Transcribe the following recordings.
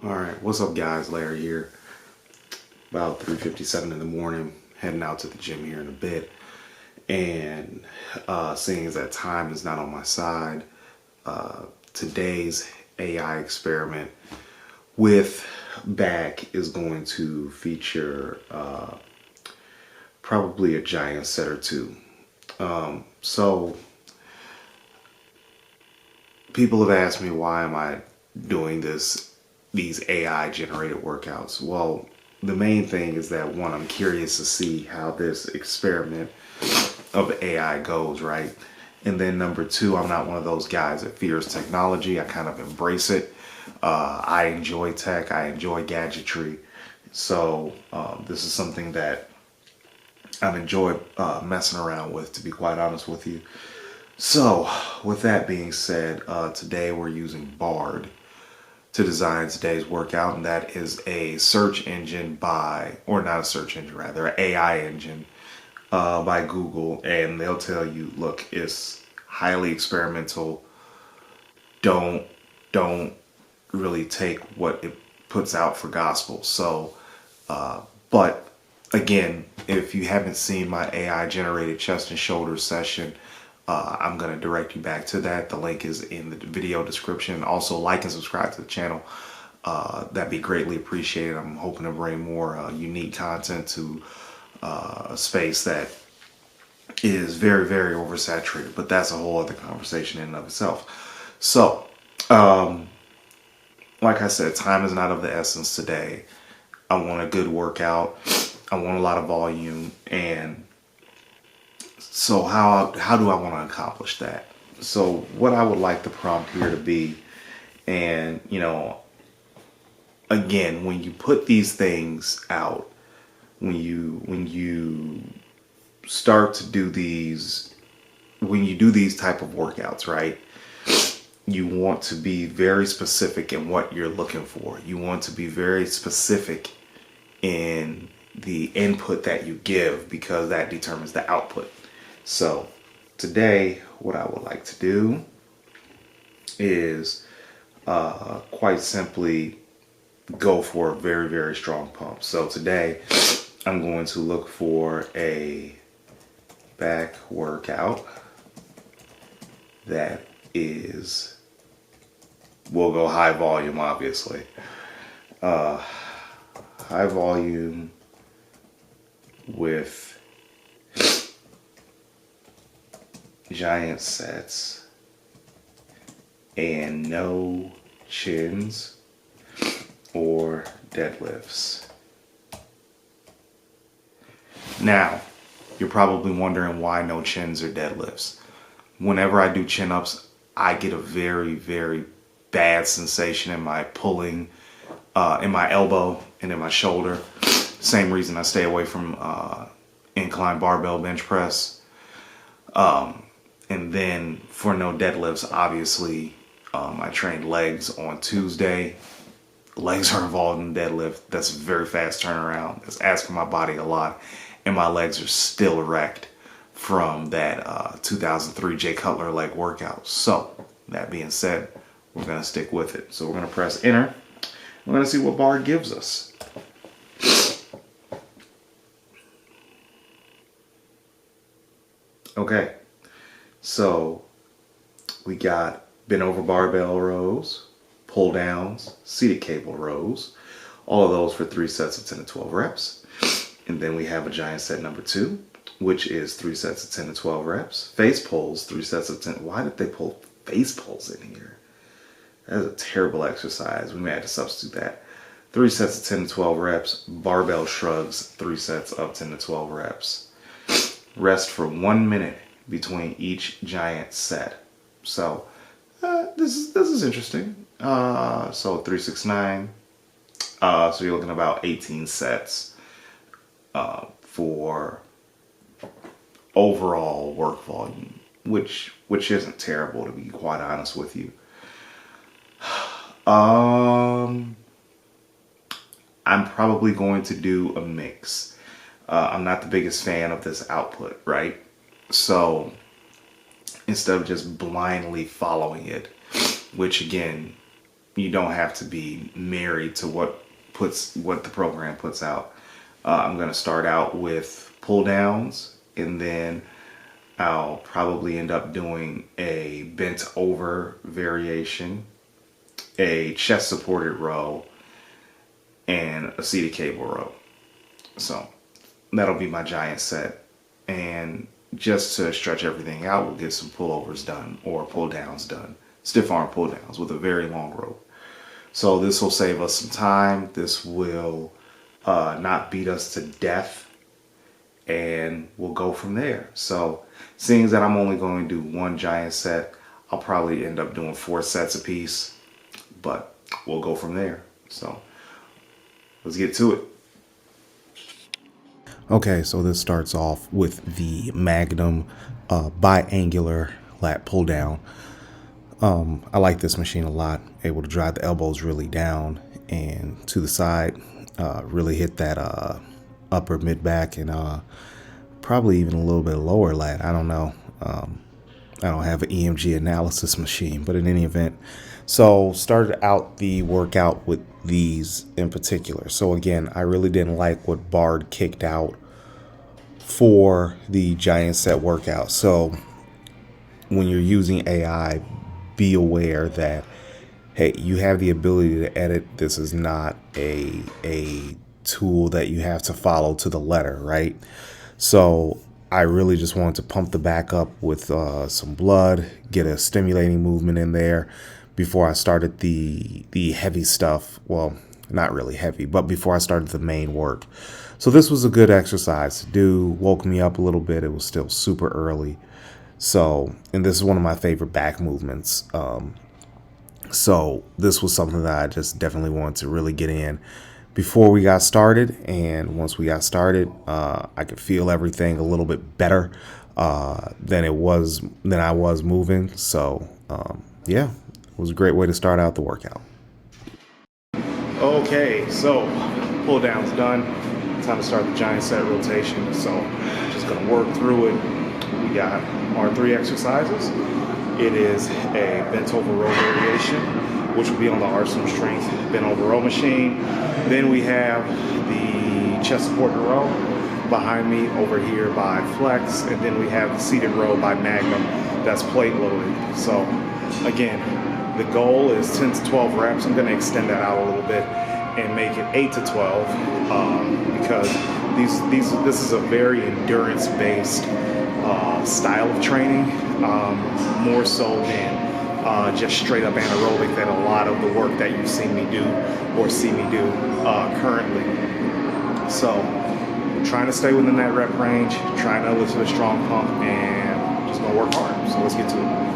Alright, what's up guys, Larry here. About 3:57 in the morning, heading out to the gym here in a bit. And seeing as that time is not on my side, today's AI experiment with back is going to feature probably a giant set or two. So people have asked me, why am I doing these AI generated workouts? Well, the main thing is that, one, I'm curious to see how this experiment of AI goes, right? And then number two, I'm not one of those guys that fears technology. I kind of embrace it. I enjoy tech. I enjoy gadgetry. So this is something that I've enjoyed messing around with, to be quite honest with you. So with that being said, today we're using Bard to design today's workout, and that is a search engine by, or not a search engine, rather, an AI engine by Google, and they'll tell you, look, it's highly experimental. Don't really take what it puts out for gospel. So, but again, if you haven't seen my AI generated chest and shoulders session, I'm going to direct you back to that. The link is in the video description. Also, like and subscribe to the channel. That'd be greatly appreciated. I'm hoping to bring more unique content to a space that is very, very oversaturated. But that's a whole other conversation in and of itself. So, like I said, time is not of the essence today. I want a good workout. I want a lot of volume. And so how do I want to accomplish that? So what I would like the prompt here to be, and again, when you put these things out, when you start to do these, when you do these type of workouts, right? You want to be very specific in what you're looking for. You want to be very specific in the input that you give, because that determines the output. So today, what I would like to do is quite simply go for a very, very strong pump. So today, I'm going to look for a back workout that is, we'll go high volume, obviously. High volume with giant sets and no chins or deadlifts. Now, you're probably wondering why no chins or deadlifts. Whenever I do chin-ups, I get a very, very bad sensation in my pulling, in my elbow and in my shoulder. Same reason I stay away from incline barbell bench press. And then for no deadlifts, obviously, I trained legs on Tuesday. Legs are involved in deadlift. That's a very fast turnaround. That's asking my body a lot. And my legs are still erect from that 2003 Jay Cutler leg workout. So, that being said, we're going to stick with it. So we're going to press enter. We're going to see what Bard gives us. Okay. So we got bent over barbell rows, pull downs, seated cable rows, all of those for 3 sets of 10 to 12 reps. And then we have a giant set number 2, which is 3 sets of 10 to 12 reps. Face pulls, 3 sets of 10. Why did they pull face pulls in here? That is a terrible exercise. We may have to substitute that. 3 sets of 10 to 12 reps. Barbell shrugs, 3 sets of 10 to 12 reps. Rest for 1 minute between each giant set. So this is interesting. So 369. So you're looking at about 18 sets for overall work volume, which isn't terrible, to be quite honest with you. I'm probably going to do a mix. I'm not the biggest fan of this output, right? So instead of just blindly following it, which again, you don't have to be married to what the program puts out. I'm going to start out with pull downs, and then I'll probably end up doing a bent over variation, a chest supported row, and a seated cable row. So that'll be my giant set. And just to stretch everything out, we'll get some pullovers done or pull downs done, stiff arm pull downs with a very long rope. So this will save us some time. This will not beat us to death, and we'll go from there. So seeing as that I'm only going to do one giant set, I'll probably end up doing 4 sets apiece, but we'll go from there. So let's get to it. Okay, so this starts off with the Magnum biangular lat pull down. I like this machine a lot. Able to drive the elbows really down and to the side, really hit that upper mid back, and probably even a little bit lower lat. I don't know. I don't have an EMG analysis machine, but in any event, so started out the workout with these in particular. So again, I really didn't like what Bard kicked out for the giant set workout. So when you're using AI, be aware that, hey, you have the ability to edit. This is not a tool that you have to follow to the letter, right? So I really just wanted to pump the back up with some blood, get a stimulating movement in there before I started the heavy stuff. Well, not really heavy, but before I started the main work. So this was a good exercise to do. Woke me up a little bit. It was still super early. So, and this is one of my favorite back movements. So this was something that I just definitely wanted to really get in before we got started. And once we got started, I could feel everything a little bit better than I was moving. So yeah, it was a great way to start out the workout. Okay, so pull down's done. Time to start the giant set rotation. So just gonna work through it. We got our 3 exercises. It is a bent over row variation, which will be on the Arsenal Strength bent over row machine. Then we have the chest supported row behind me over here by Flex, and then we have the seated row by Magnum that's plate loaded. So again, the goal is 10 to 12 reps. I'm going to extend that out a little bit and make it 8 to 12 because this is a very endurance-based style of training, more so than just straight up anaerobic than a lot of the work that you've seen me do or see me do currently. So trying to stay within that rep range, trying to elicit a strong pump, and just gonna work hard. So let's get to it.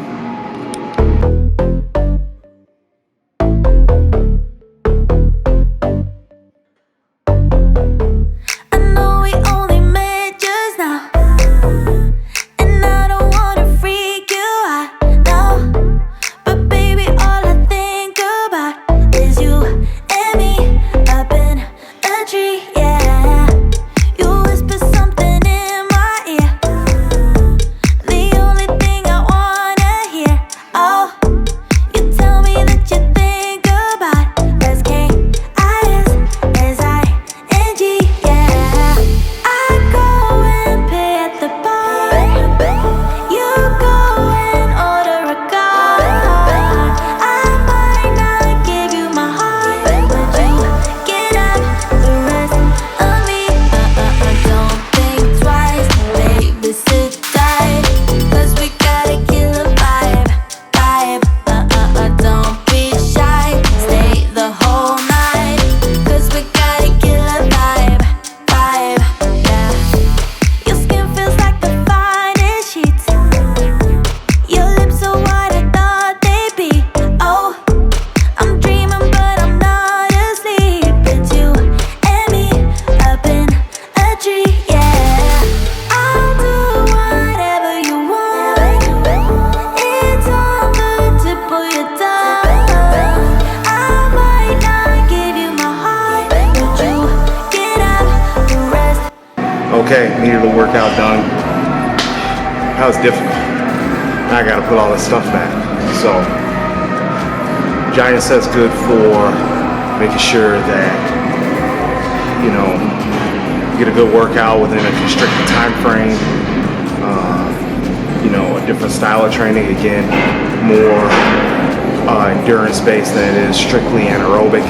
Okay, needed the workout done. That was difficult. Now I gotta put all this stuff back. So Giant set's good for making sure that, you know, you get a good workout within a constricted time frame. You know, a different style of training, again, more endurance based than it is strictly anaerobic.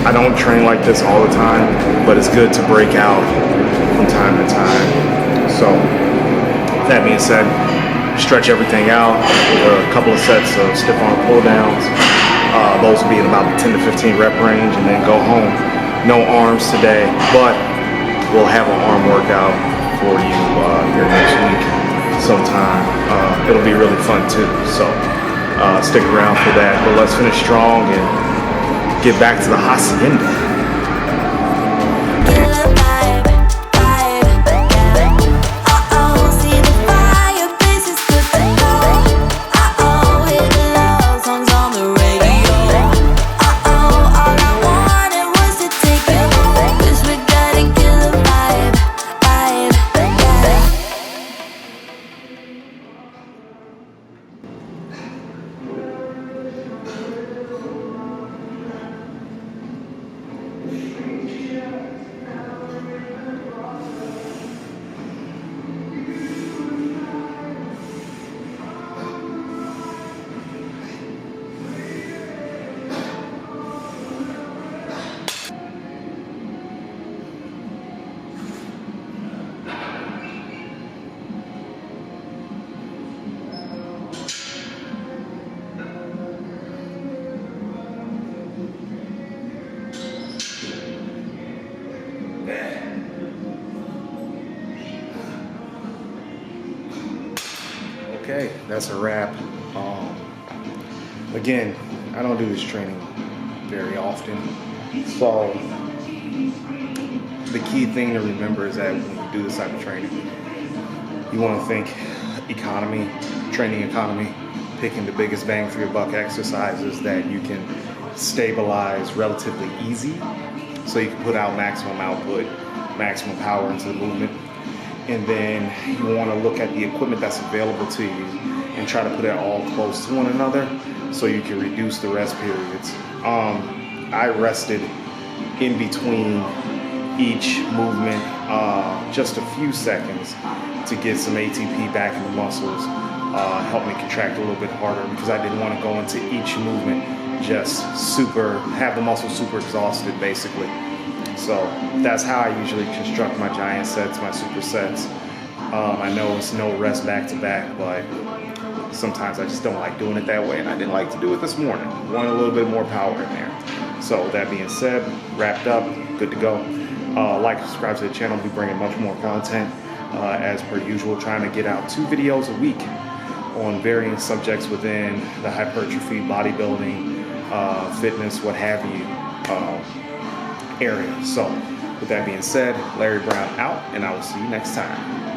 I don't train like this all the time, but it's good to break out from time to time. So that being said, stretch everything out with a couple of sets of stiff arm pull downs. Those will be in about the 10 to 15 rep range, and then go home. No arms today, but we'll have an arm workout for you here next week sometime. It'll be really fun too, so stick around for that. But let's finish strong and get back to the hacienda. Okay, that's a wrap. Again, I don't do this training very often, so the key thing to remember is that when you do this type of training, you want to think economy, training economy, picking the biggest bang for your buck exercises that you can stabilize relatively easy, so you can put out maximum output, maximum power into the movement. And then you want to look at the equipment that's available to you and try to put it all close to one another so you can reduce the rest periods. I rested in between each movement just a few seconds to get some ATP back in the muscles, help me contract a little bit harder, because I didn't want to go into each movement just have the muscles super exhausted basically. So that's how I usually construct my giant sets, my supersets. I know it's no rest back to back, but sometimes I just don't like doing it that way, and I didn't like to do it this morning. Want a little bit more power in there. So that being said, wrapped up, good to go. Like, subscribe to the channel. I'll be bringing much more content as per usual, trying to get out 2 videos a week on varying subjects within the hypertrophy, bodybuilding, fitness, what have you, area. So with that being said, Larry Brown out, and I will see you next time.